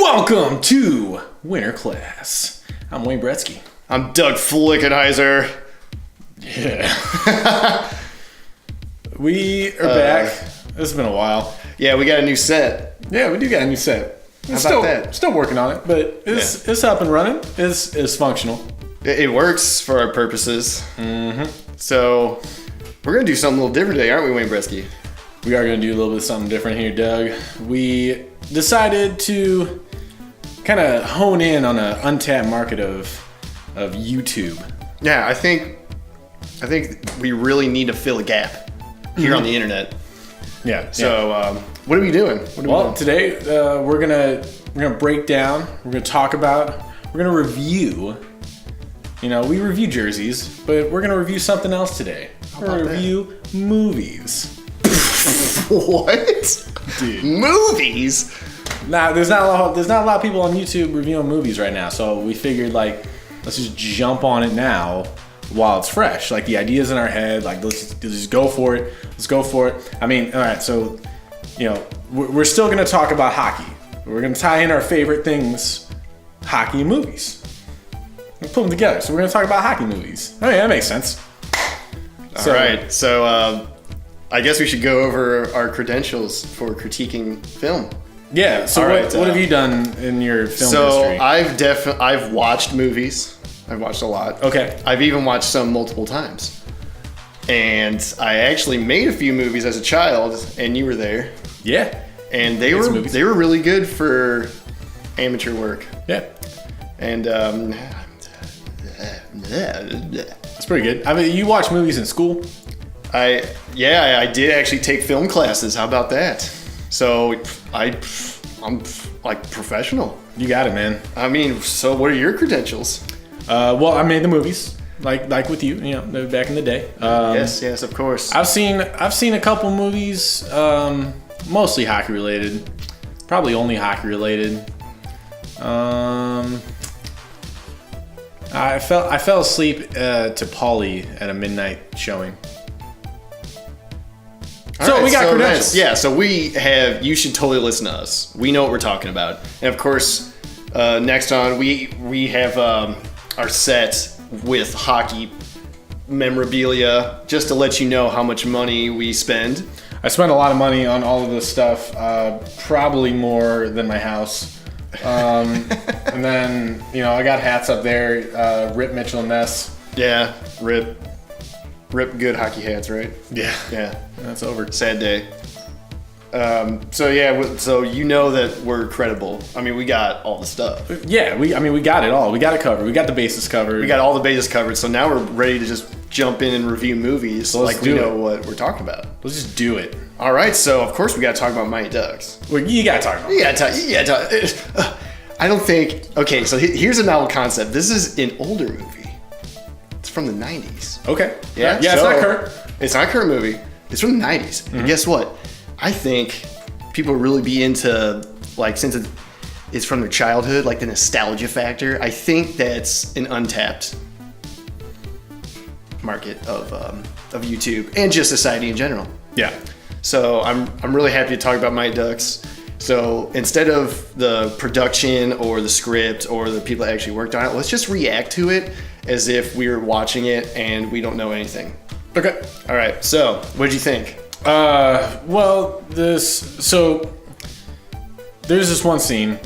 Welcome to Winter Class. I'm Wayne Bretsky. I'm Doug Flickenheiser. Yeah. We are back. It's been a while. Yeah, we got a new set. Yeah, we do got a new set. How about that? Still working on it, but it's up and running. It's functional. It works for our purposes. Mm-hmm. So, we're going to do something a little different today, aren't we, Wayne Bretsky? We are going to do a little bit of something different here, Doug. We decided to kind of hone in on an untapped market of YouTube. Yeah, I think we really need to fill a gap here on the internet. Yeah. So, what are we doing? Today we're gonna break down. We're gonna talk about. We're gonna review. We review jerseys, but we're gonna review something else today. We're gonna review movies. What? Dude. Movies? Nah, there's not a lot of people on YouTube reviewing movies right now, so we figured let's just jump on it now while it's fresh. Like the idea's in our head. Like let's just go for it. Let's go for it. I mean, all right. So, we're still gonna talk about hockey. We're gonna tie in our favorite things, hockey and movies. We put them together. So we're gonna talk about hockey movies. Oh yeah, that makes sense. All right. So, I guess we should go over our credentials for critiquing film. Yeah. So what have you done in your film history? I've watched movies. I've watched a lot. Okay. I've even watched some multiple times. And I actually made a few movies as a child, and you were there. Yeah. And they were really good for amateur work. Yeah. And It's pretty good. I mean, you watch movies in school? I did actually take film classes. How about that? So I'm like professional. You got it, man. I mean, so what are your credentials? Well, I made the movies, like with you, back in the day. Yes, of course. I've seen a couple movies, mostly hockey related, probably only hockey related. I fell asleep to Pauly at a midnight showing. We got credentials. So you should totally listen to us. We know what we're talking about. And of course, next on, we have our set with hockey memorabilia, just to let you know how much money we spend. I spent a lot of money on all of this stuff, probably more than my house. And then, I got hats up there, Rip Mitchell and Ness. Yeah, Rip good hockey hats, right? Yeah. That's over. Sad day. So you know that we're credible. I mean, we got all the stuff. Yeah, we got it all. We got it covered. We got the bases covered. We got all the bases covered. So now we're ready to just jump in and review movies like we know what we're talking about. Let's just do it. All right. So of course we got to talk about Mighty Ducks. Well, you got to talk about. You got to talk. I don't think. Okay. So here's a novel concept. This is an older movie. It's from the 90s. Okay. Yeah. It's not current. It's not a current movie. It's from the 90s. Mm-hmm. And guess what? I think people really be into, since it's from their childhood, the nostalgia factor. I think that's an untapped market of YouTube and just society in general. Yeah. So I'm really happy to talk about Mighty Ducks. So instead of the production or the script or the people that actually worked on it, let's just react to it as if we were watching it and we don't know anything. Okay. All right. So what did you think? There's this one scene,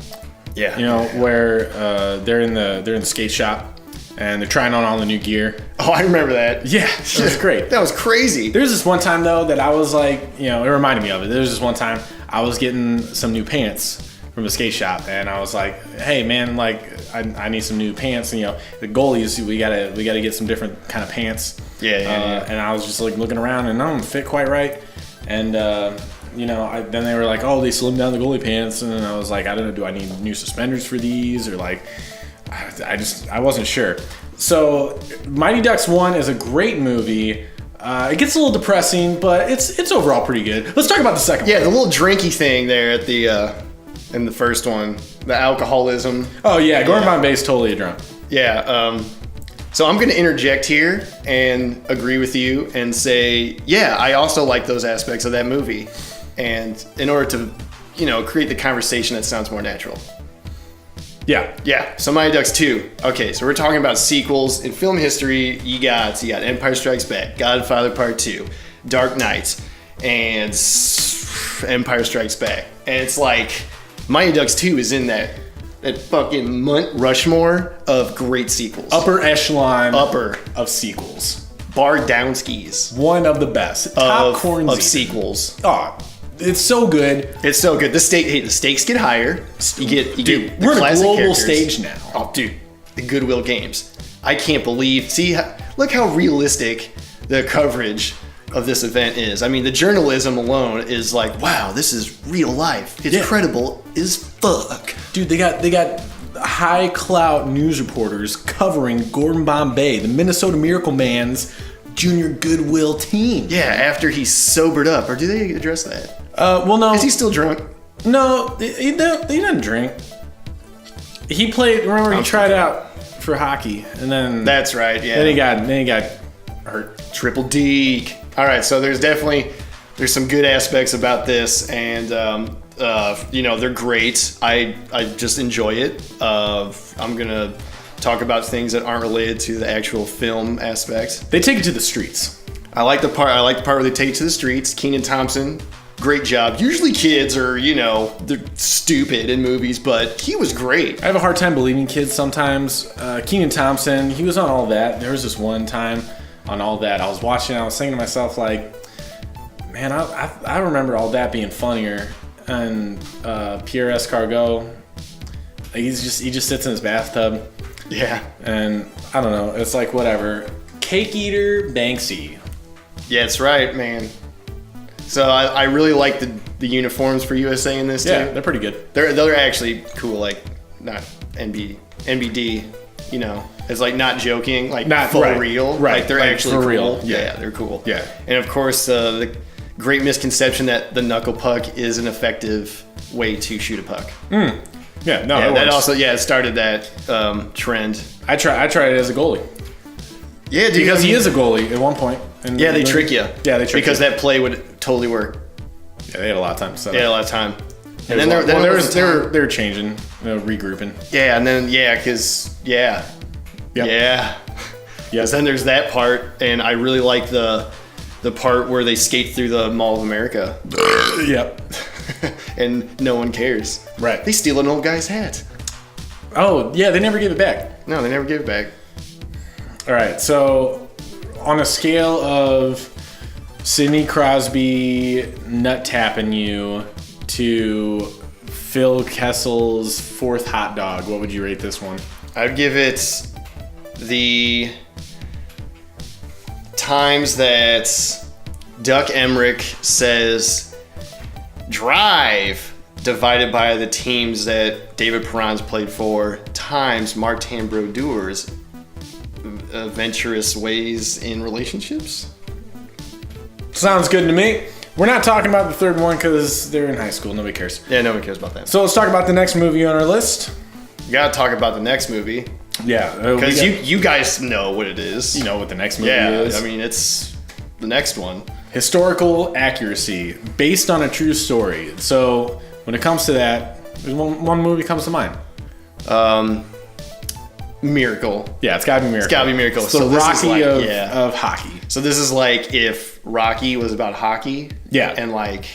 Yeah. where they're in the skate shop and they're trying on all the new gear. Oh, I remember that. Yeah, that was great. That was crazy. There's this one time though that I was it reminded me of it. There's this one time I was getting some new pants from a skate shop and I was like, hey man, I need some new pants. And the goalies, we gotta get some different kind of pants. Yeah. And I was just looking around and none of them fit quite right. And then they were like, oh, they slimmed down the goalie pants. And then I was like, I don't know, do I need new suspenders for these? Or I wasn't sure. So Mighty Ducks 1 is a great movie. It gets a little depressing, but it's overall pretty good. Let's talk about the second one. Yeah, the little drinky thing there at in the first one, the alcoholism. Oh yeah, Gordon Bombay is totally a drunk. Yeah. So I'm going to interject here and agree with you and say, yeah, I also like those aspects of that movie. And in order to, create the conversation that sounds more natural. Yeah. Yeah, so Mighty Ducks 2. Okay, so we're talking about sequels. In film history, you got Empire Strikes Back, Godfather Part 2, Dark Knight, and Empire Strikes Back. And it's like, Mighty Ducks 2 is in that fucking Mount Rushmore of great sequels. Upper echelon Upper. of sequels. Bar Downskis. One of the best. Top corns of sequels. Oh, it's so good. It's so good. The stakes get higher. You get the We're on a classic global characters. stage now. Oh, dude, the Goodwill Games. I can't believe. Look how realistic the coverage of this event is. I mean, the journalism alone is like, wow, this is real life. It's credible as fuck. Dude, they got high clout news reporters covering Gordon Bombay, the Minnesota Miracle Man's junior Goodwill team. Yeah, after he's sobered up. Or do they address that? Well, no. Is he still drunk? No, he doesn't drink. He played. Remember, he tried out for hockey, and then That's right. Yeah. then he got hurt. Triple D. All right, so there's some good aspects about this, and they're great. I just enjoy it. I'm gonna talk about things that aren't related to the actual film aspects. They take it to the streets. I like the part where they take it to the streets. Kenan Thompson, great job. Usually kids are, they're stupid in movies, but he was great. I have a hard time believing kids sometimes. Kenan Thompson, he was on All That. There was this one time on All That I was watching, I was thinking to myself, like, man, I remember All That being funnier. And Pierre Escargot, he just sits in his bathtub. Yeah. And I don't know, it's like whatever. Cake Eater Banksy. Yeah, that's right, man. So I really like the uniforms for USA in this too. Yeah, they're pretty good. They're actually cool, like not NBD, it's like not joking, like Not full right, real. right, Like they're like actually for cool. real. Yeah, they're cool. Yeah. And of course, the great misconception that the knuckle puck is an effective way to shoot a puck. Yeah, no, Yeah, it that works. also it started that trend. I tried it as a goalie. Yeah, dude, Because he is a goalie at one point. And Yeah, they trick you. Yeah, they trick because you. that play would totally work. Yeah, they had a lot of time to set They had a up. lot of time. And And then they were changing, regrouping. Yeah, and then because Yep. yeah. Because then there's that part, and I really like the part where they skate through the Mall of America, Yep. and no one cares. Right. They steal an old guy's hat. Oh, yeah, they never gave it back. No, they never give it back. All right, so on a scale of Sidney Crosby nut tapping you to Phil Kessel's fourth hot dog, what would you rate this one? I'd give it the times that Duck Emmerich says drive divided by the teams that David Perron's played for times Mark Tambro-Dewar's adventurous ways in relationships. Sounds good to me. We're not talking about the third one because they're in high school. Nobody cares. Yeah, no one cares about that. So let's talk about the next movie on our list. You gotta talk about the next movie Yeah. because you guys know what it is. You know what the next movie Yeah, is. I mean it's the next one. Historical accuracy based on a true story. So when it comes to that, there's one movie comes to mind. Miracle. Yeah, it's gotta be Miracle. It's gotta be Miracle. It's the So this is Rocky like- of hockey. So this is like if Rocky was about hockey. Yeah. And like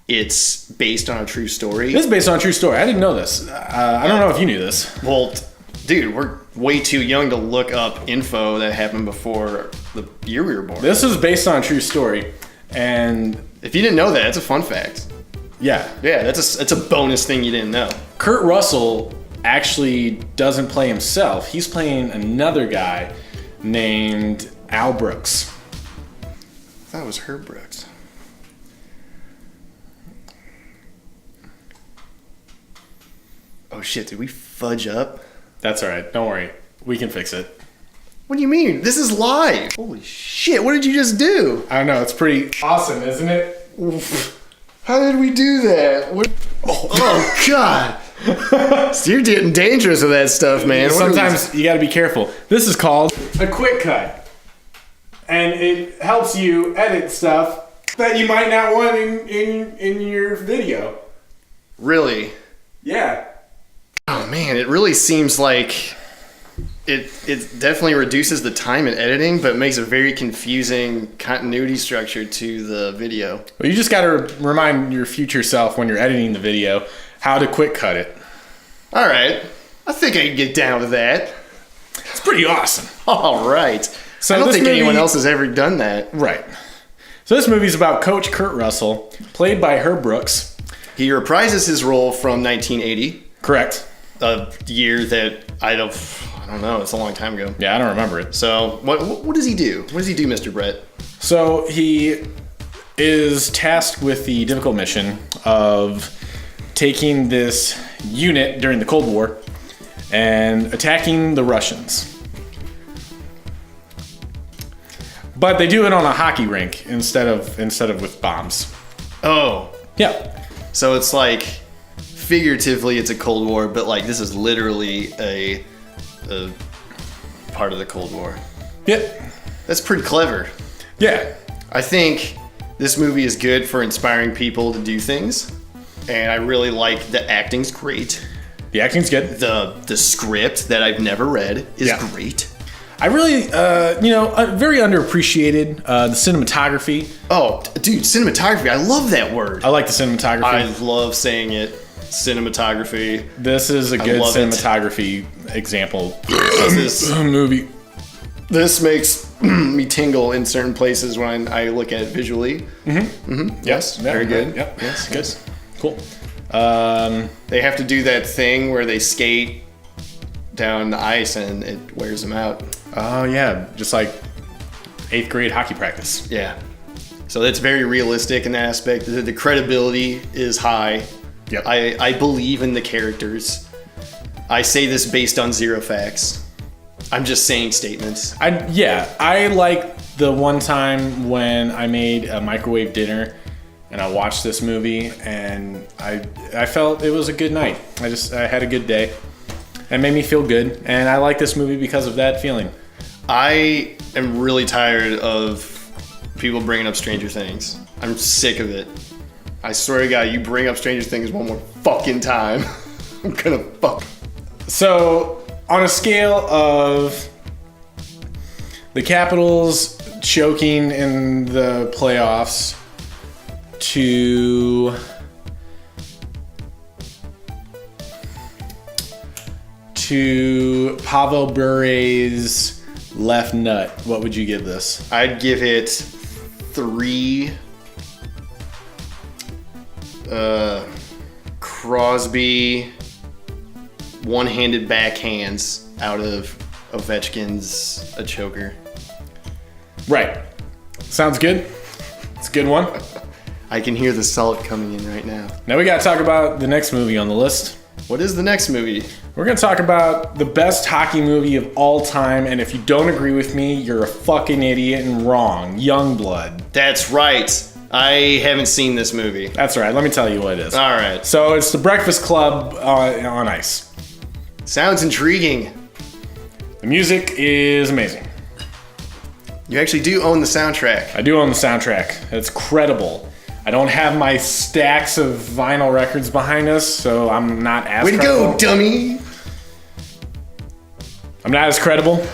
it's based on a true story. This is based on a true story. I didn't know this. I don't know if you knew this. Well, dude, we're way too young to look up info that happened before the year we were born. This is based on a true story, and If you didn't know that, it's a fun fact. yeah, Yeah, that's a bonus thing you didn't know. Kurt Russell actually doesn't play himself. He's playing another guy named Al Brooks. I thought it was Herb Brooks. Oh shit, did we fudge up? That's all right. Don't worry. We can fix it. What do you mean? This is live. Holy shit, what did you just do? I don't know. It's pretty awesome, isn't it? How did we do that? What? Oh God. So you're getting dangerous with that stuff, man. What are we- Sometimes you got to be careful. This is called a quick cut, and it helps you edit stuff that you might not want in your video. Really? Yeah. Oh man, it it really seems like it definitely reduces the time in editing, but makes a very confusing continuity structure to the video. Well, you just got to remind your future self when you're editing the video how to quick cut it. All right, I think I can get down with that. It's pretty awesome. All right. So I don't this think anyone movie- else has ever done that. Right. So this movie's about Coach Kurt Russell, played by Herb Brooks. He reprises his role from 1980, Correct. a year that I don't know. It's a long time ago. Yeah, I don't remember it. So what does he do? What does he do, Mr. Brett? So he is tasked with the difficult mission of taking this unit during the Cold War and attacking the Russians. But they do it on a hockey rink instead of with bombs. Oh, Yeah. so it's like figuratively it's a Cold War, but like this is literally a part of the Cold War. Yep. That's pretty clever. Yeah. I think this movie is good for inspiring people to do things, and I really like the acting's great. The acting's good. The script that I've never read is Yeah. great. I really, very underappreciated. The cinematography. Oh, dude, cinematography. I love that word. I like the cinematography. I love saying it. Cinematography. This is a good love it. cinematography example This, movie. this makes me tingle in certain places when I look at it visually. Yes, very good. Yep. Yes, Good. yes. Cool. They have to do that thing where they skate down the ice and it wears them out. Oh yeah, just like 8th grade hockey practice. Yeah. So that's very realistic in that aspect. The credibility is high. Yep. I believe in the characters. I say this based on zero facts. I'm just saying statements. I like the one time when I made a microwave dinner and I watched this movie and I felt it was a good night. I had a good day. It made me feel good, and I like this movie because of that feeling. I am really tired of people bringing up Stranger Things. I'm sick of it. I swear to God, you bring up Stranger Things one more fucking time, I'm gonna fuck. So, on a scale of the Capitals choking in the playoffs to Pavel Bure's left nut, what would you give this? I'd give it 3 Crosby one-handed backhands out of Ovechkin's a choker. Right. Sounds good. It's a good one. I can hear the salt coming in right now. Now we gotta talk about the next movie on the list. What is the next movie? We're gonna talk about the best hockey movie of all time, and if you don't agree with me, you're a fucking idiot and wrong. Youngblood. That's right. I haven't seen this movie. That's right. Let me tell you what it is. All right. So it's The Breakfast Club on ice. Sounds intriguing. The music is amazing. You actually do own the soundtrack. I do own the soundtrack. It's credible. I don't have my stacks of vinyl records behind us, so I'm not as Way to credible. go, dummy! I'm not as credible.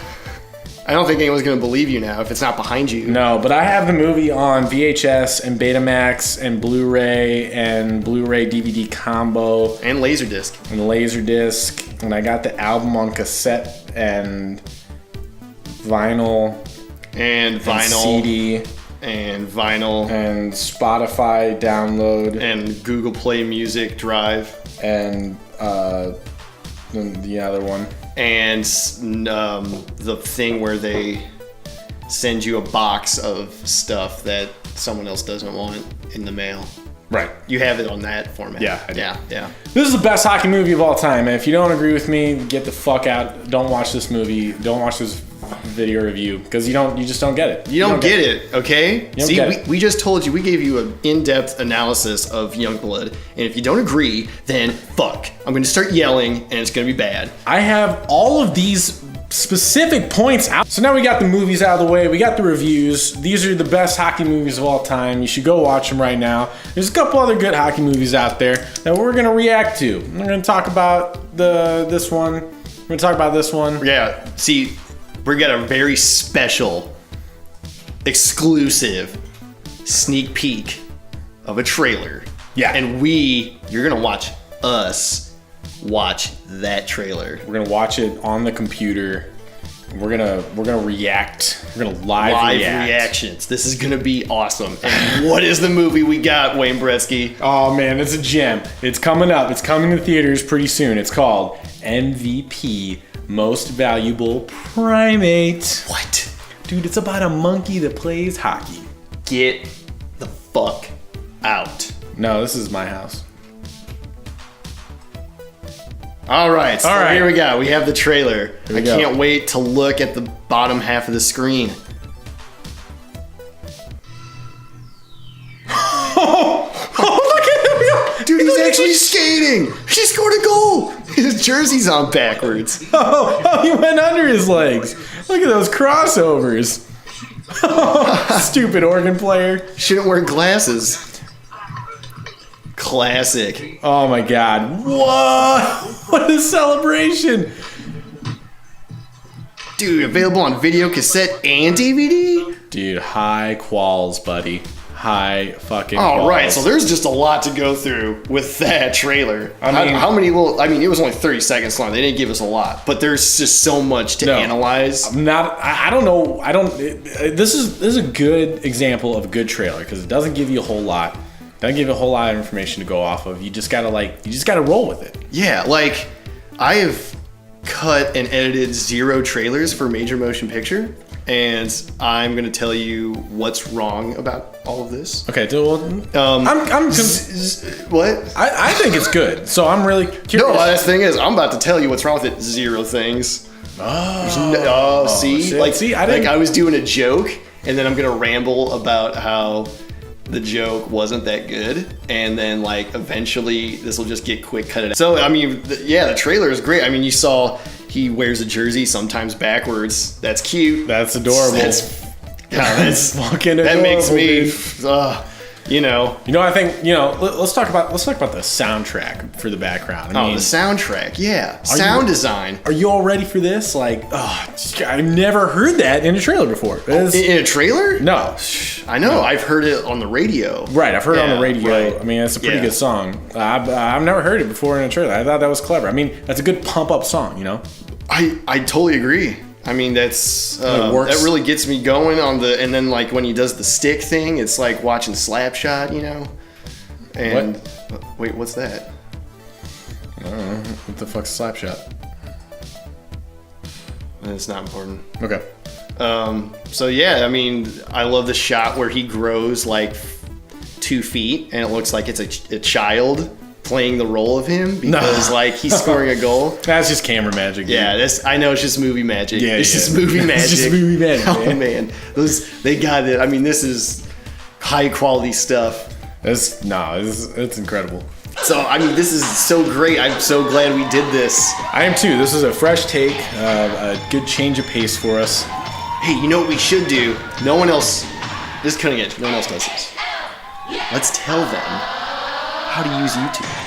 I don't think anyone's gonna believe you now if it's not behind you. No, but I have the movie on VHS and Betamax and Blu-ray and Blu-ray DVD combo And Laserdisc. and Laserdisc, and I got the album on cassette and vinyl And and vinyl. CD And vinyl. and Spotify download And Google Play Music Drive. and the other one. And the thing where they send you a box of stuff that someone else doesn't want in the mail. Right. You have it on that format. Yeah, I do. Yeah. This is the best hockey movie of all time. And if you don't agree with me, get the fuck out. Don't watch this movie. Don't watch this video review because you just don't get it. You don't get it, okay? don't See, get it. we just told you, we gave you an in-depth analysis of Youngblood, and if you don't agree, then fuck. I'm gonna start yelling, and it's gonna be bad. I have all of these specific points out. So now we got the movies out of the way. We got the reviews. These are the best hockey movies of all time. You should go watch them right now. There's a couple other good hockey movies out there that we're gonna react to. We're gonna talk about this one. We're gonna talk about this one. Yeah. See, we got a very special, exclusive sneak peek of a trailer. Yeah. And you're gonna watch us watch that trailer. We're gonna watch it on the computer. We're gonna react. We're gonna live react. Reactions. This is gonna be awesome. And what is the movie we got, Wayne Bretsky? Oh man, it's a gem. It's coming up. It's coming to theaters pretty soon. It's called MVP, Most Valuable Primate. What? Dude, it's about a monkey that plays hockey. Get the fuck out. No, this is my house. All right, so All right. here we go. We have the trailer. Here we I go. can't wait to look at the bottom half of the screen. Look at him! Dude, he's actually skating. He scored a goal. His jersey's on backwards. Oh, he went under his legs. Look at those crossovers. Stupid organ player. Shouldn't wear glasses. Classic. Oh my god. What? What a celebration. Dude, available on video, cassette, and DVD? Dude, high quals, buddy. High fucking All right, quals. so there's just a lot to go through with that trailer. I mean- how many it was only 30 seconds long. They didn't give us a lot, but there's just so much to No. analyze. I don't know. This is a good example of a good trailer because it doesn't give you a whole lot. Doesn't give you a whole lot of information to go off of. You just gotta roll with it. Yeah, like I have cut and edited 0 trailers for Major Motion Picture, and I'm gonna tell you what's wrong about all of this. Okay, well, What? I think it's good. So I'm really curious. No, the thing is, I'm about to tell you what's wrong with it. 0 things. See, shit. See, I didn't- I was doing a joke, and then I'm gonna ramble about how the joke wasn't that good, and then like eventually this will just get quick cut it out. So I mean, the trailer is great. I mean, you saw he wears a jersey sometimes backwards. That's cute. That's adorable. That's fucking that makes adorable, me, dude. you know. I think let's talk about the soundtrack for the background. I mean, The soundtrack, yeah, sound design. Are you all ready for this? Like, I've never heard that in a trailer before. In a trailer? No. I know. I've heard it on the radio. Right, I've heard it on the radio. Right. I mean, it's a pretty Yeah. good song. I've never heard it before in a trailer. I thought that was clever. I mean, that's a good pump up song, you know? I totally agree. I mean, that's It works. that really gets me going on and then like when he does the stick thing, it's like watching Slapshot, you know. And wait, what's that? I don't know. What the fuck's Slapshot? It's not important. Okay. So yeah, I mean, I love the shot where he grows like 2 feet, and it looks like it's a child playing the role of him because like he's scoring a goal. That's just camera magic. Dude. Yeah, I know it's just movie magic. Yeah, it's yeah. just movie magic. It's just movie magic, Oh man. man, they got it. I mean, this is high quality stuff. It's incredible. So I mean, this is so great. I'm so glad we did this. I am too. This is a fresh take, a good change of pace for us. Hey, you know what we should do? No one else. This is cutting edge. No one else does this. Let's tell them how to use YouTube.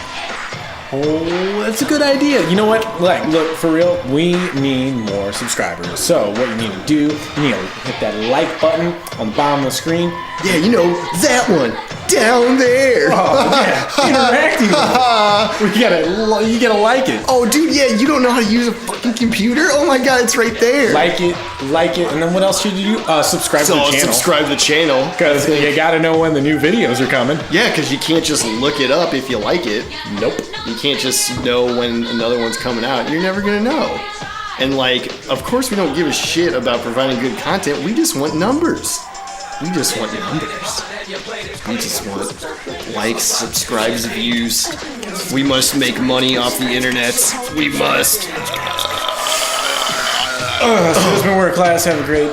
Oh, that's a good idea. You know what? Look, for real, we need more subscribers. So what you need to do, you need to hit that like button on the bottom of the screen. Yeah, you know that one down there. Oh, yeah, interacting with it. You gotta like it. Oh, dude, yeah, you don't know how to use a fucking computer? Oh my god, it's right there. Like it, and then what else should you do? Subscribe to the channel. Subscribe to the channel. Because you gotta know when the new videos are coming. Yeah, because you can't just look it up if you like it. Nope. You can't just know when another one's coming out. You're never gonna know. And like, of course we don't give a shit about providing good content. We just want numbers. We just want numbers. We just want likes, subscribes, views. We must make money off the internet. We must. Students wear class. Have a great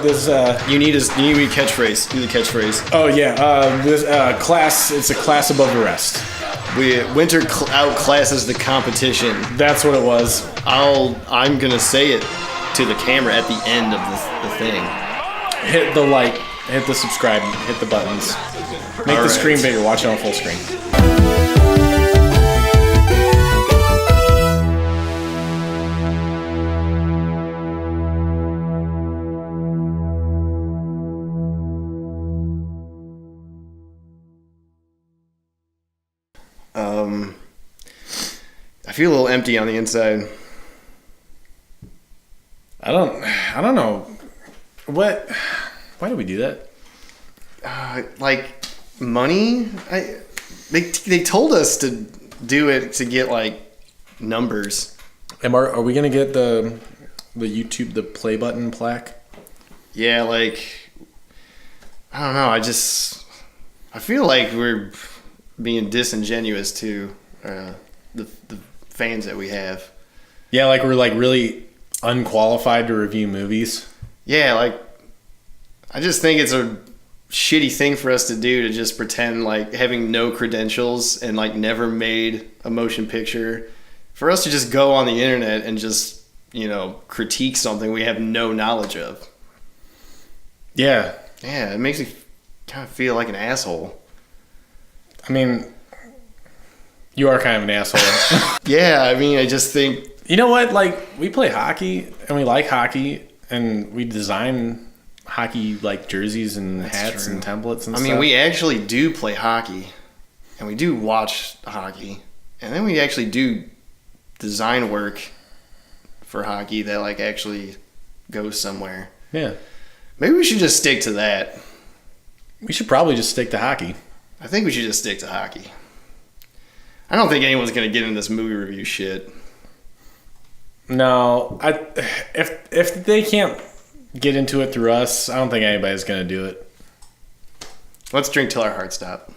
You need a catchphrase. Do the catchphrase. Oh yeah. This class. It's a class above the rest. Winter outclasses the competition. That's what it was. I'm gonna say it. to the camera at the end of the thing. Hit the like, hit the subscribe, hit the buttons. Make All the right. screen bigger. Watch it on full screen. I feel a little empty on the inside. I don't know. What? Why do we do that? Like money. They told us to do it to get like numbers. Are we gonna get the YouTube the play button plaque? Yeah, like I don't know. I feel like we're being disingenuous to the fans that we have. Yeah, like we're like really unqualified to review movies. Yeah, like I just think it's a shitty thing for us to do to just pretend like having no credentials and like never made a motion picture. For us to just go on the internet and just, critique something we have no knowledge of. Yeah, Yeah, it makes me kind of feel like an asshole. I mean, you are kind of an asshole. Yeah, I mean, I just think You know what? Like, we play hockey and we like hockey and we design hockey like jerseys and hats true. and templates and I stuff. mean, we actually do play hockey, and we do watch hockey, and then we actually do design work for hockey that like actually goes somewhere. Yeah. Maybe we should just stick to that. We should probably just stick to hockey. I think we should just stick to hockey. I don't think anyone's gonna get into this movie review shit. No, if they can't get into it through us, I don't think anybody's gonna do it. Let's drink till our hearts stop.